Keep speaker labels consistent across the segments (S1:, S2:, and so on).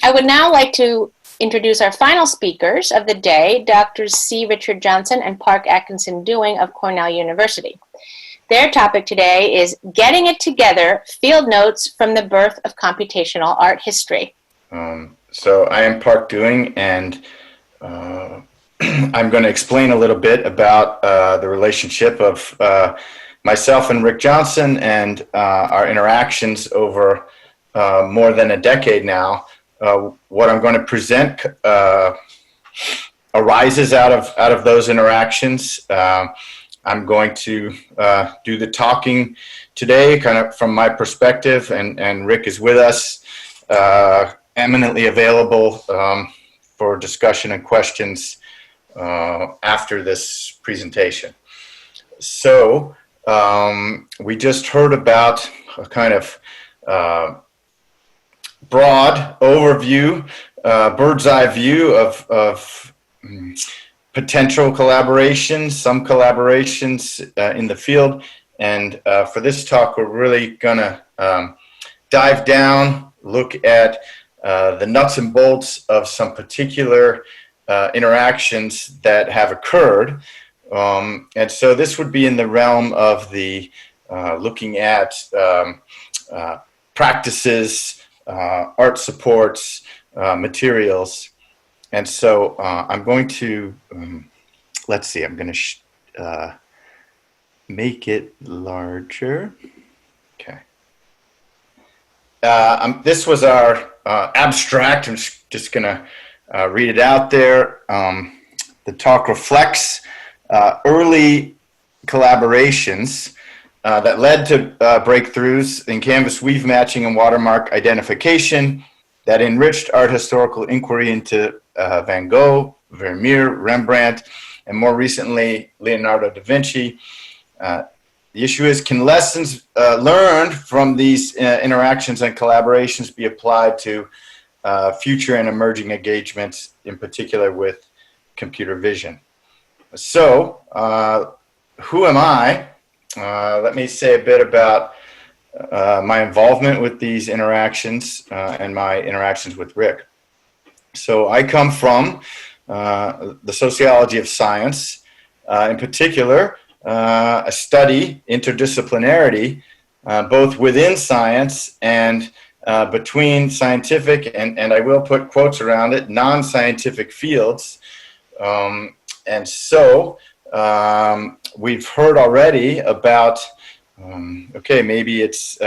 S1: I would now like to introduce our final speakers of the day, Drs. C. Richard Johnson and Park Atkinson Dewing of Cornell University. Their topic today is Getting It Together, Field Notes from the Birth of Computational Art History.
S2: So I am Park Dewing, and I'm going to explain a little bit about the relationship of myself and Rick Johnson and our interactions over more than a decade now. What I'm going to present arises out of those interactions. I'm going to do the talking today, kind of from my perspective, and Rick is with us, eminently available for discussion and questions after this presentation. So we just heard about a kind of broad overview, bird's eye view of potential collaborations, some collaborations in the field. And for this talk, we're really going to dive down, look at the nuts and bolts of some particular interactions that have occurred. And so this would be in the realm of the looking at practices, art supports, materials. And so I'm going to, let's see, I'm going to make it larger. Okay. This was our abstract. I'm just going to read it out there. The talk reflects early collaborations that led to breakthroughs in canvas weave matching and watermark identification that enriched art historical inquiry into Van Gogh, Vermeer, Rembrandt, and more recently, Leonardo da Vinci. The issue is, can lessons learned from these interactions and collaborations be applied to future and emerging engagements, in particular with computer vision? So, who am I? Let me say a bit about my involvement with these interactions and my interactions with Rick. So I come from the sociology of science, in particular, a study interdisciplinarity, both within science and between scientific and I will put quotes around it, non-scientific fields. And so we've heard already about, okay, maybe it's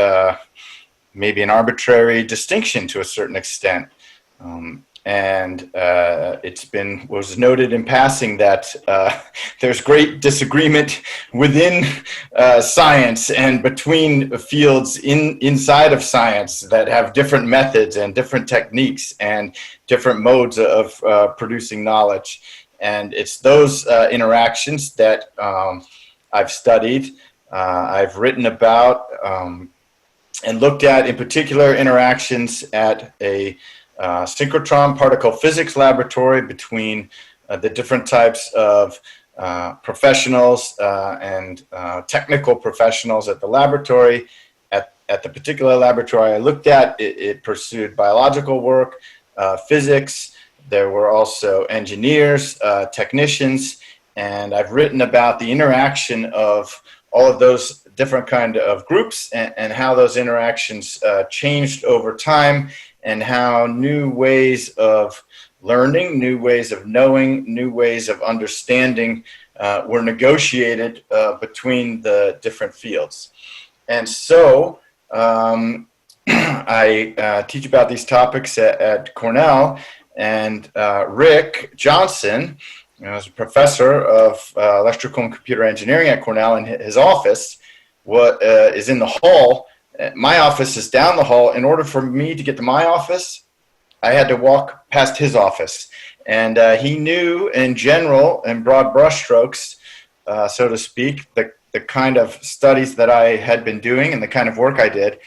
S2: maybe an arbitrary distinction to a certain extent. And was noted in passing that there's great disagreement within science and between fields inside of science that have different methods and different techniques and different modes of producing knowledge. And it's those interactions that I've studied, I've written about, and looked at, in particular, interactions at a synchrotron particle physics laboratory between the different types of professionals and technical professionals at the laboratory. At the particular laboratory I looked at, it pursued biological work, physics. There were also engineers, technicians, and I've written about the interaction of all of those different kind of groups and how those interactions changed over time, and how new ways of learning, new ways of knowing, new ways of understanding were negotiated between the different fields. And so I teach about these topics at Cornell, and Rick Johnson, is a professor of electrical and computer engineering at Cornell, in his office is in the hall. My office is down the hall. In order for me to get to my office, I had to walk past his office. And he knew, in general, in broad brushstrokes, so to speak, the kind of studies that I had been doing and the kind of work I did.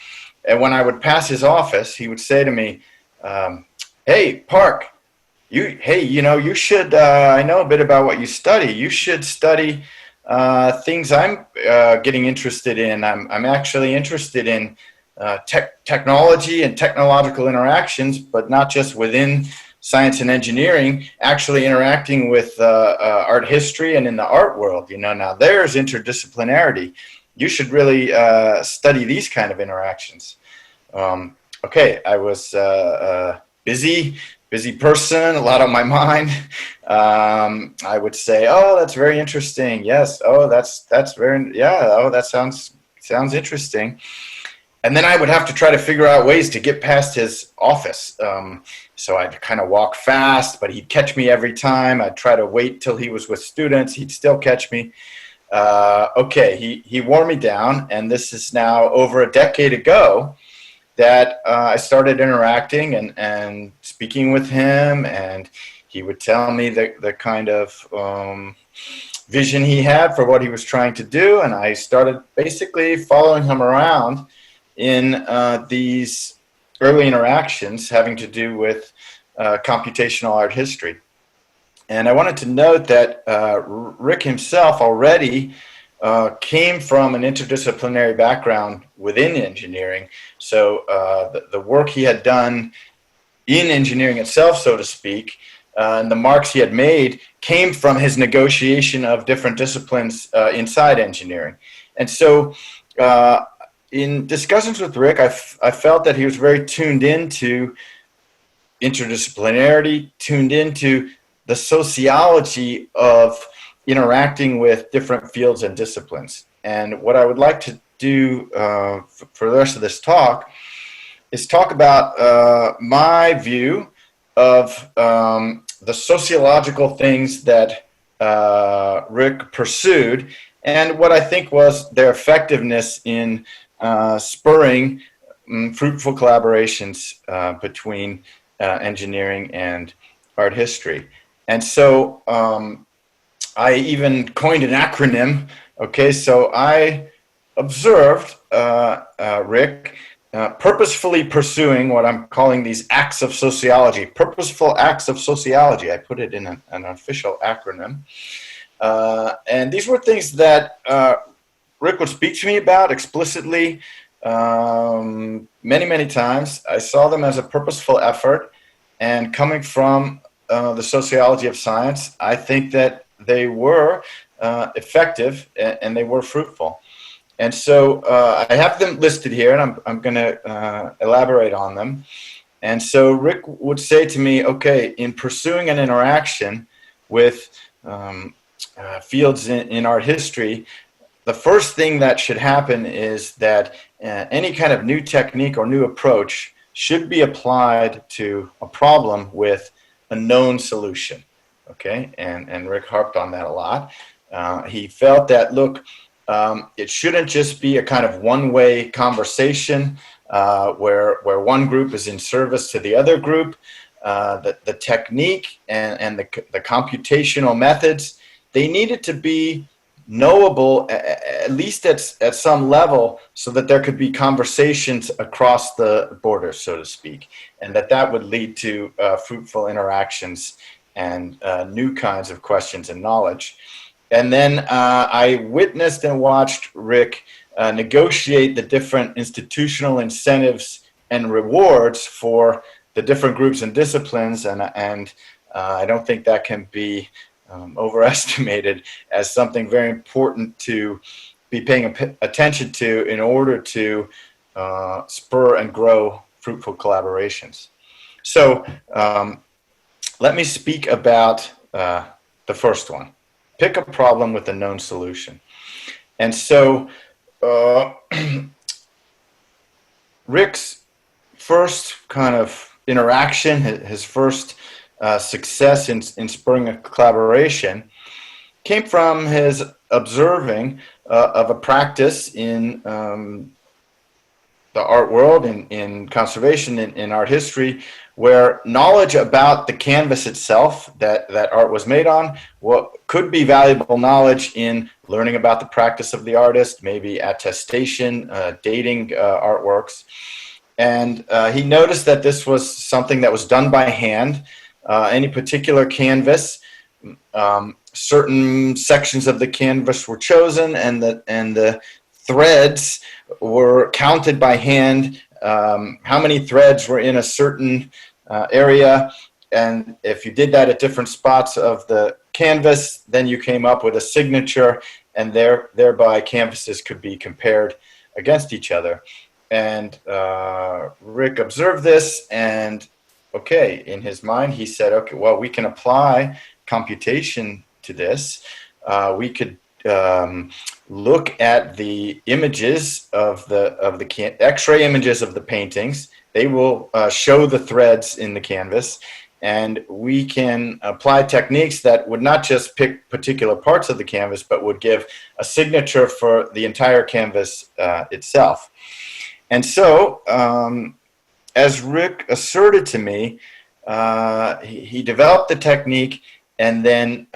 S2: And when I would pass his office, he would say to me, hey, Park, you should, I know a bit about what you study. You should study things I'm getting interested in. I'm actually interested in technology and technological interactions, but not just within science and engineering, actually interacting with art history and in the art world. Now there's interdisciplinarity. You should really study these kind of interactions. Okay, I was busy person, a lot on my mind. I would say, oh, that's very interesting. Yes. Oh, that's very, yeah. Oh, that sounds interesting. And then I would have to try to figure out ways to get past his office. So I'd kind of walk fast, but he'd catch me every time. I'd try to wait till he was with students. He'd still catch me. Okay, he wore me down, and this is now over a decade ago that I started interacting and speaking with him, and he would tell me the kind of vision he had for what he was trying to do, and I started basically following him around in these early interactions having to do with computational art history. And I wanted to note that Rick himself already came from an interdisciplinary background within engineering. So the work he had done in engineering itself, so to speak, and the marks he had made came from his negotiation of different disciplines inside engineering. And so in discussions with Rick, I felt that he was very tuned into interdisciplinarity, tuned into the sociology of interacting with different fields and disciplines. And what I would like to do for the rest of this talk is talk about my view of the sociological things that Rick pursued and what I think was their effectiveness in spurring fruitful collaborations between engineering and art history. And so I even coined an acronym. Okay, so I observed Rick purposefully pursuing what I'm calling these acts of sociology, purposeful acts of sociology. I put it in an official acronym. And these were things that Rick would speak to me about explicitly many, many times. I saw them as a purposeful effort, and coming from the sociology of science, I think that they were effective and they were fruitful. And so I have them listed here, and I'm going to elaborate on them. And so Rick would say to me, okay, in pursuing an interaction with fields in art history, the first thing that should happen is that any kind of new technique or new approach should be applied to a problem with a known solution. Okay, and Rick harped on that a lot. He felt that, look, it shouldn't just be a kind of one-way conversation where one group is in service to the other group. The technique and the computational methods, they needed to be knowable, at least at some level, so that there could be conversations across the border, so to speak, and that would lead to fruitful interactions and new kinds of questions and knowledge. And then I witnessed and watched Rick negotiate the different institutional incentives and rewards for the different groups and disciplines, and I don't think that can be overestimated as something very important to be paying attention to in order to spur and grow fruitful collaborations. So let me speak about the first one. Pick a problem with a known solution. And so Rick's first kind of interaction, his first success in spurring a collaboration came from his observing of a practice in the art world, in conservation, in art history, where knowledge about the canvas itself that art was made on could be valuable knowledge in learning about the practice of the artist, maybe attestation, dating artworks. And he noticed that this was something that was done by hand. Any particular canvas, certain sections of the canvas were chosen, and the threads were counted by hand, how many threads were in a certain area. And if you did that at different spots of the canvas, then you came up with a signature, and thereby canvases could be compared against each other. And Rick observed this, and okay, in his mind, he said, okay, well, we can apply computation to this. We could look at the images of the X-ray images of the paintings. They will show the threads in the canvas, and we can apply techniques that would not just pick particular parts of the canvas, but would give a signature for the entire canvas itself. And so, as Rick asserted to me, he developed the technique, and then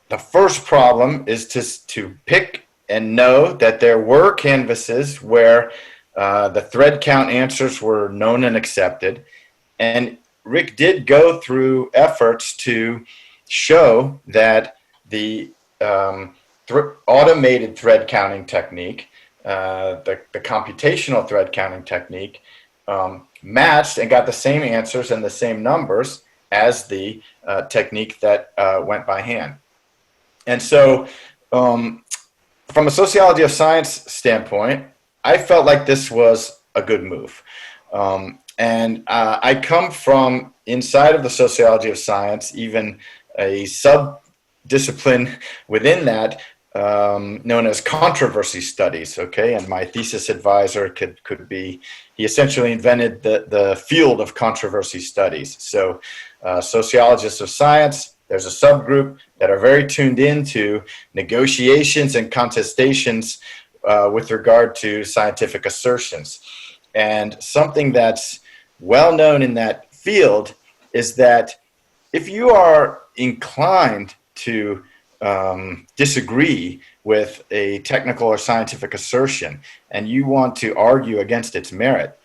S2: the first problem is to pick and know that there were canvases where the thread count answers were known and accepted. And Rick did go through efforts to show that the automated thread counting technique, the computational thread counting technique, matched and got the same answers and the same numbers as the technique that went by hand. And so, from a sociology of science standpoint, I felt like this was a good move. And I come from inside of the sociology of science, even a sub-discipline within that, known as controversy studies, okay? And my thesis advisor could be, he essentially invented the field of controversy studies. So sociologists of science, there's a subgroup that are very tuned into negotiations and contestations with regard to scientific assertions. And something that's well known in that field is that if you are inclined to disagree with a technical or scientific assertion and you want to argue against its merit,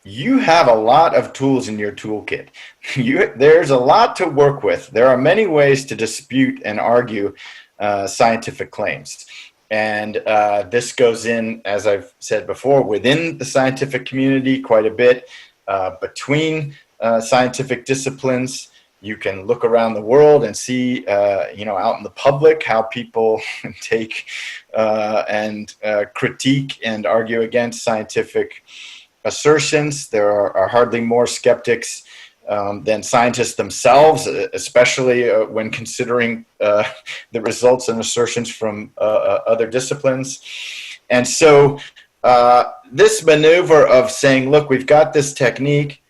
S2: you have a lot of tools in your toolkit. There's a lot to work with. There are many ways to dispute and argue scientific claims. And this goes in, as I've said before, within the scientific community quite a bit, between scientific disciplines. You can look around the world and see, out in the public, how people take and critique and argue against scientific assertions. There are hardly more skeptics than scientists themselves, especially when considering the results and assertions from other disciplines. And so this maneuver of saying, look, we've got this technique,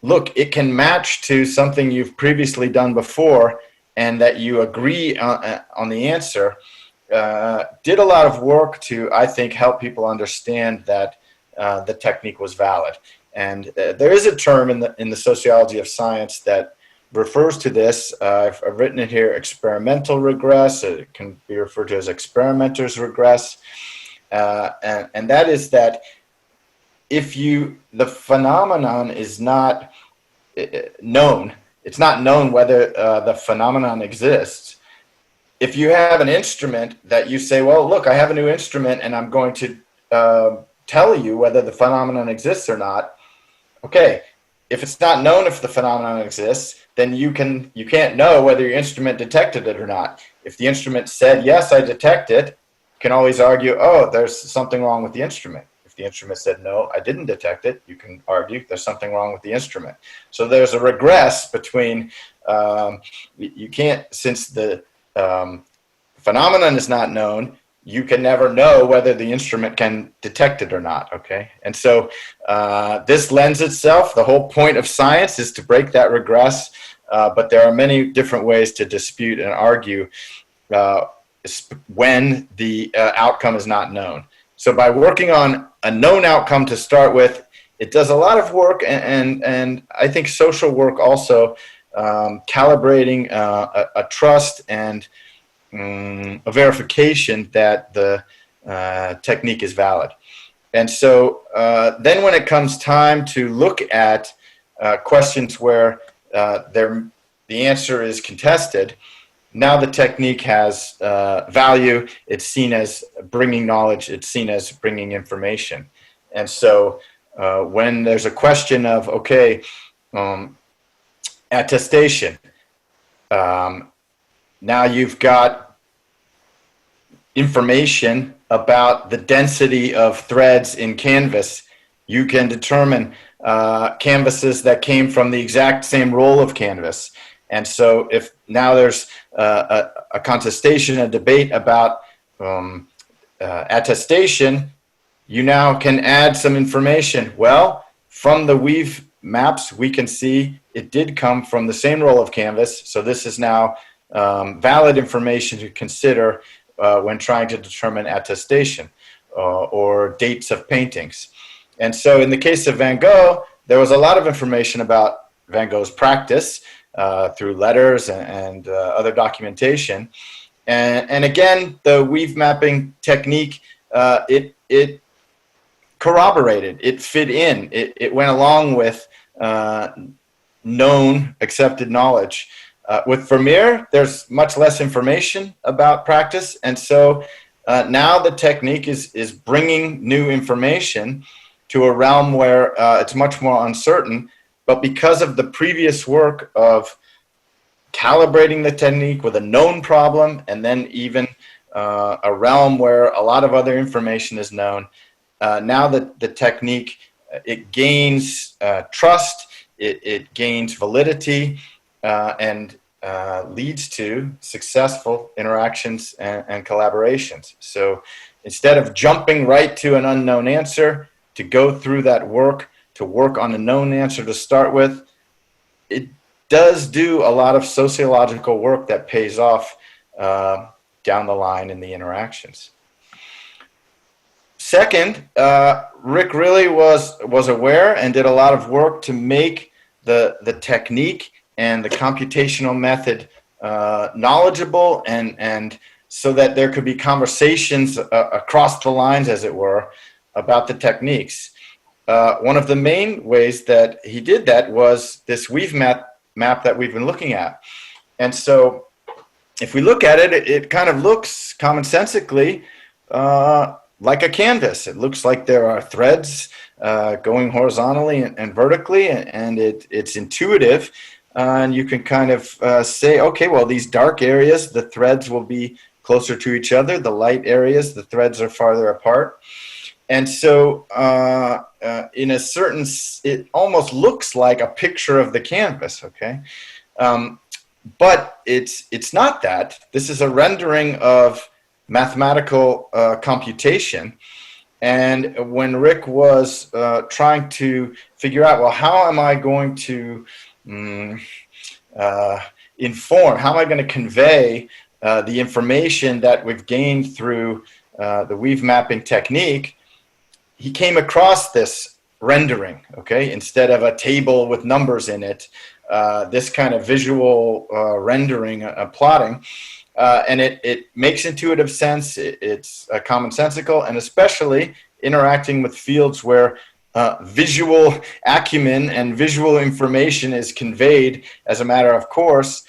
S2: look, it can match to something you've previously done before, and that you agree on the answer, did a lot of work to, I think, help people understand that the technique was valid. And there is a term in the sociology of science that refers to this. I've written it here, experimental regress. It can be referred to as experimenter's regress. And that is that if the phenomenon is not known, it's not known whether the phenomenon exists. If you have an instrument that you say, well, look, I have a new instrument and I'm going to tell you whether the phenomenon exists or not. Okay, if it's not known if the phenomenon exists, then you can't know whether your instrument detected it or not. If the instrument said, yes, I detect it, you can always argue, oh, there's something wrong with the instrument. If the instrument said, no, I didn't detect it, you can argue there's something wrong with the instrument. So there's a regress between, you can't, since the phenomenon is not known, you can never know whether the instrument can detect it or not, okay? And so this lends itself, the whole point of science is to break that regress, but there are many different ways to dispute and argue when the outcome is not known. So by working on a known outcome to start with, it does a lot of work, and I think social work also, calibrating a trust and a verification that the technique is valid. And so then when it comes time to look at questions where the answer is contested, now the technique has value. It's seen as bringing knowledge. It's seen as bringing information. And so when there's a question of, okay, attestation, now you've got information about the density of threads in canvas. You can determine canvases that came from the exact same roll of canvas. And so if now there's a contestation, a debate about attestation, you now can add some information. Well, from the weave maps, we can see it did come from the same roll of canvas. So this is now valid information to consider when trying to determine attestation or dates of paintings. And so in the case of Van Gogh, there was a lot of information about Van Gogh's practice through letters and other documentation. And again, the weave mapping technique, it corroborated, it fit in, it went along with known, accepted knowledge. With Vermeer, there's much less information about practice, and so now the technique is bringing new information to a realm where it's much more uncertain, but because of the previous work of calibrating the technique with a known problem, and then even a realm where a lot of other information is known, now that the technique, it gains trust, it gains validity, and leads to successful interactions and collaborations. So instead of jumping right to an unknown answer, to go through that work, to work on a known answer to start with, it does do a lot of sociological work that pays off down the line in the interactions. Second, Rick really was aware and did a lot of work to make the technique and the computational method knowledgeable, and so that there could be conversations across the lines, as it were, about the techniques. One of the main ways that he did that was this weave map that we've been looking at. And so if we look at it, it kind of looks commonsensically like a canvas. It looks like there are threads going horizontally and vertically, and it's intuitive. And you can kind of say, okay, well, these dark areas, the threads will be closer to each other. The light areas, the threads are farther apart. And so in a certain, it almost looks like a picture of the canvas, okay? But it's not that. This is a rendering of mathematical computation. And when Rick was trying to figure out, well, how am I going to inform, how am I going to convey the information that we've gained through the weave mapping technique, he came across this rendering, okay? Instead of a table with numbers in it, this kind of visual rendering, plotting, and it makes intuitive sense. It's commonsensical, and especially interacting with fields where visual acumen and visual information is conveyed as a matter of course,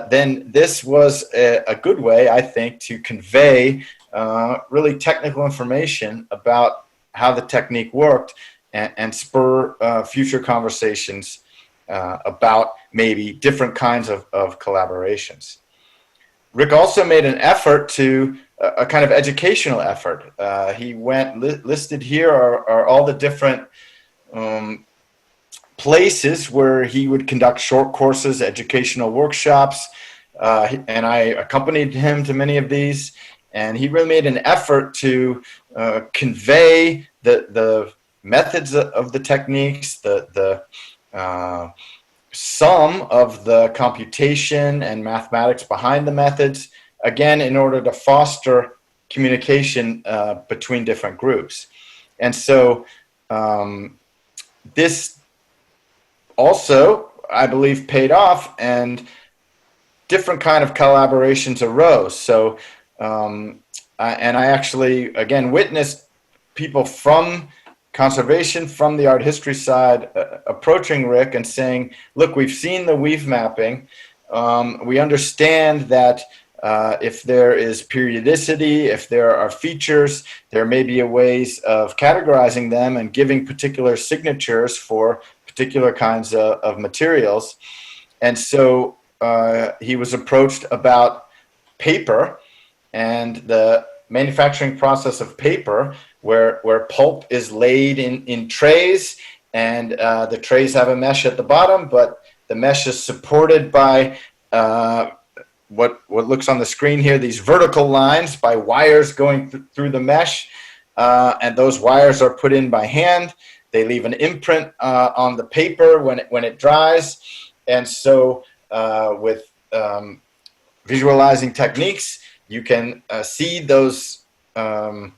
S2: then this was a good way, I think, to convey really technical information about how the technique worked and spur future conversations about maybe different kinds of collaborations. Rick also made an effort to a kind of educational effort. He went, listed here are all the different places where he would conduct short courses, educational workshops, and I accompanied him to many of these. And he really made an effort to convey the methods of the techniques, the sum of the computation and mathematics behind the methods, again, in order to foster communication between different groups. And so this also, I believe, paid off, and different kind of collaborations arose. So, and I actually, again, witnessed people from conservation, from the art history side, approaching Rick and saying, look, we've seen the weave mapping. We understand that if there is periodicity, if there are features, there may be ways of categorizing them and giving particular signatures for particular kinds of materials. And so he was approached about paper and the manufacturing process of paper, where pulp is laid in trays, and the trays have a mesh at the bottom, but the mesh is supported by what looks on the screen here, these vertical lines by wires going through the mesh, and those wires are put in by hand. They leave an imprint on the paper when it dries, and so with visualizing techniques, you can see those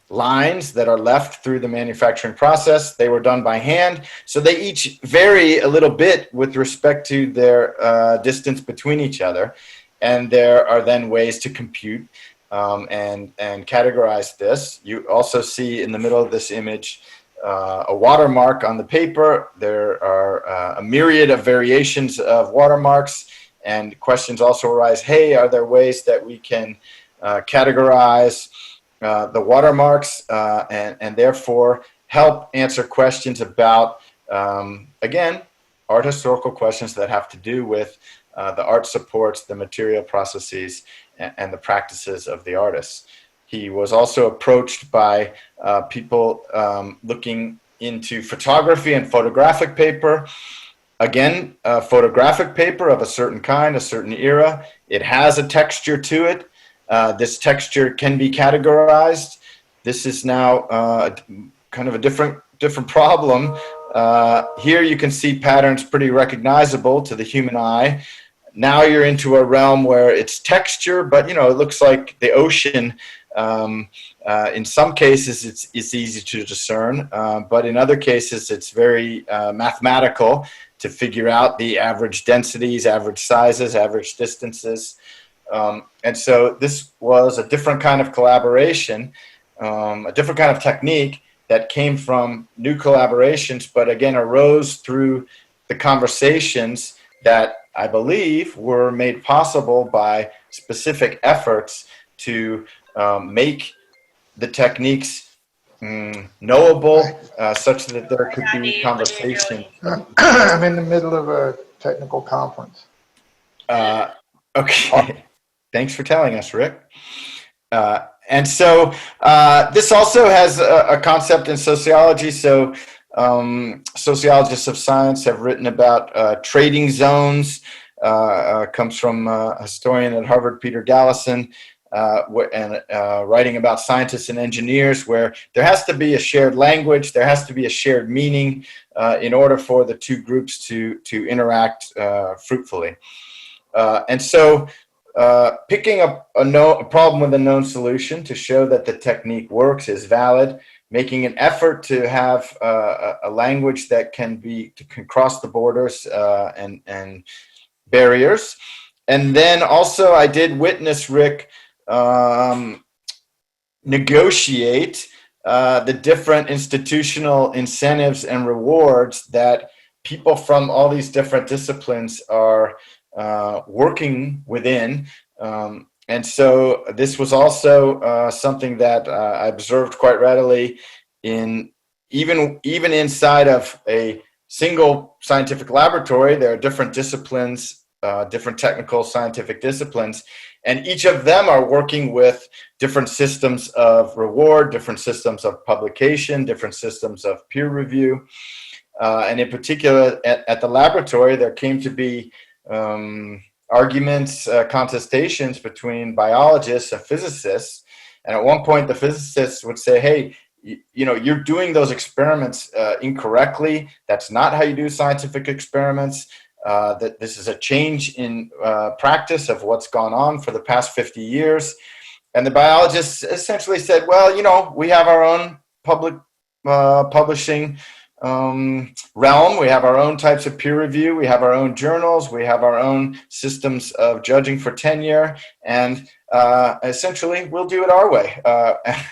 S2: lines that are left through the manufacturing process. They were done by hand, so they each vary a little bit with respect to their distance between each other. And there are then ways to compute and categorize this. You also see in the middle of this image a watermark on the paper. There are a myriad of variations of watermarks, and questions also arise, hey, are there ways that we can categorize the watermarks and therefore help answer questions about, again, art historical questions that have to do with the art supports, the material processes, and the practices of the artists. He was also approached by people looking into photography and photographic paper. Again, photographic paper of a certain kind, a certain era. It has a texture to it. This texture can be categorized. This is now kind of a different problem. Here you can see patterns pretty recognizable to the human eye. Now you're into a realm where it's texture, but it looks like the ocean. In some cases, it's easy to discern, but in other cases, it's very mathematical to figure out the average densities, average sizes, average distances. And so this was a different kind of collaboration, a different kind of technique that came from new collaborations, but again arose through the conversations that I believe were made possible by specific efforts to make the techniques knowable, such that there could be conversation.
S3: I'm in the middle of a technical conference.
S2: Okay, thanks for telling us, Rick. And so this also has a concept in sociology. So sociologists of science have written about trading zones. Comes from a historian at Harvard, Peter Gallison, and writing about scientists and engineers, where there has to be a shared language, there has to be a shared meaning in order for the two groups to interact fruitfully. And so picking up a problem with a known solution to show that the technique works is valid, making an effort to have a language that can cross the borders and barriers. And then also I did witness Rick negotiate the different institutional incentives and rewards that people from all these different disciplines are working within. And so this was also something that I observed quite readily in even inside of a single scientific laboratory. There are different disciplines, different technical scientific disciplines, and each of them are working with different systems of reward, different systems of publication, different systems of peer review. And in particular, at the laboratory, there came to be arguments, contestations between biologists and physicists. And at one point, the physicists would say, hey, you're doing those experiments incorrectly. That's not how you do scientific experiments. That this is a change in practice of what's gone on for the past 50 years. And the biologists essentially said, well, we have our own public publishing realm. We have our own types of peer review. We have our own journals. We have our own systems of judging for tenure. And essentially we'll do it our way,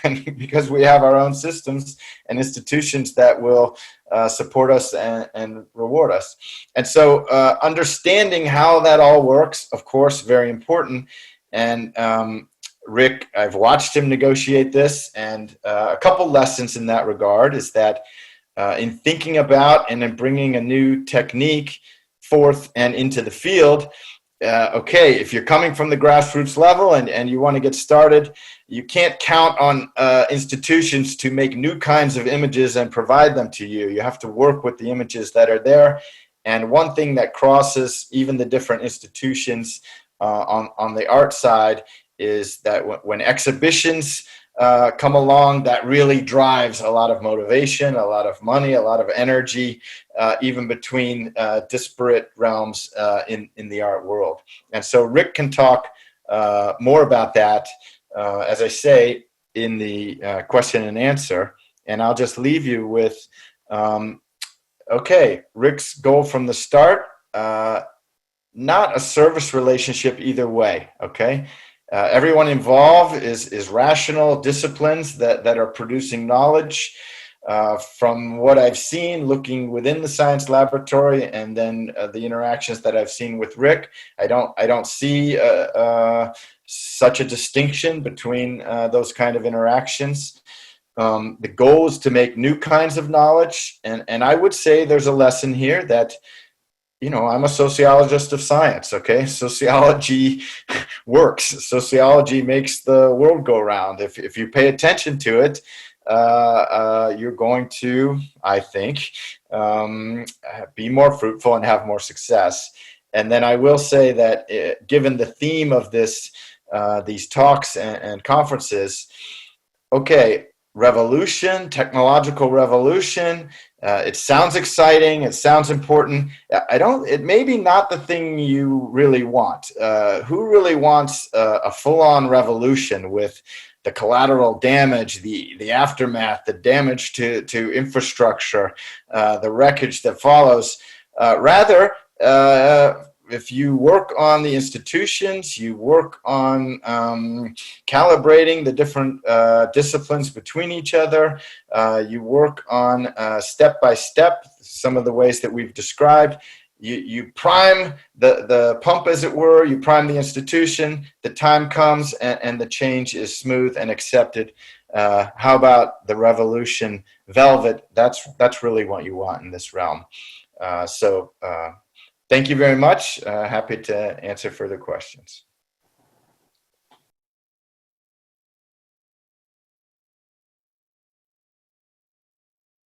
S2: and because we have our own systems and institutions that will support us and reward us. And so understanding how that all works, of course, very important. And Rick, I've watched him negotiate this, and a couple lessons in that regard is that in thinking about and in bringing a new technique forth and into the field, okay, if you're coming from the grassroots level and you want to get started, you can't count on institutions to make new kinds of images and provide them to you. You have to work with the images that are there. And one thing that crosses even the different institutions on the art side is that when exhibitions come along, that really drives a lot of motivation, a lot of money, a lot of energy, even between disparate realms in the art world. And so Rick can talk more about that, as I say, in the question and answer. And I'll just leave you with, okay, Rick's goal from the start, not a service relationship either way, okay? Everyone involved is rational disciplines that are producing knowledge. From what I've seen looking within the science laboratory and then the interactions that I've seen with Rick, I don't see such a distinction between those kind of interactions. The goal is to make new kinds of knowledge, and I would say there's a lesson here that, you know, I'm a sociologist of science, okay? Sociology works. Sociology makes the world go round. If you pay attention to it, you're going to, I think, be more fruitful and have more success. And then I will say that given the theme of these talks and conferences, okay, revolution, technological revolution. It sounds exciting. It sounds important. It may be not the thing you really want. Who really wants a full-on revolution with the collateral damage, the aftermath, the damage to infrastructure, the wreckage that follows? Rather, if you work on the institutions, you work on calibrating the different disciplines between each other, you work on step by step some of the ways that we've described. You prime the pump, as it were, you prime the institution, the time comes and the change is smooth and accepted. How about the revolution velvet? That's really what you want in this realm. Thank you very much. Happy to answer further questions.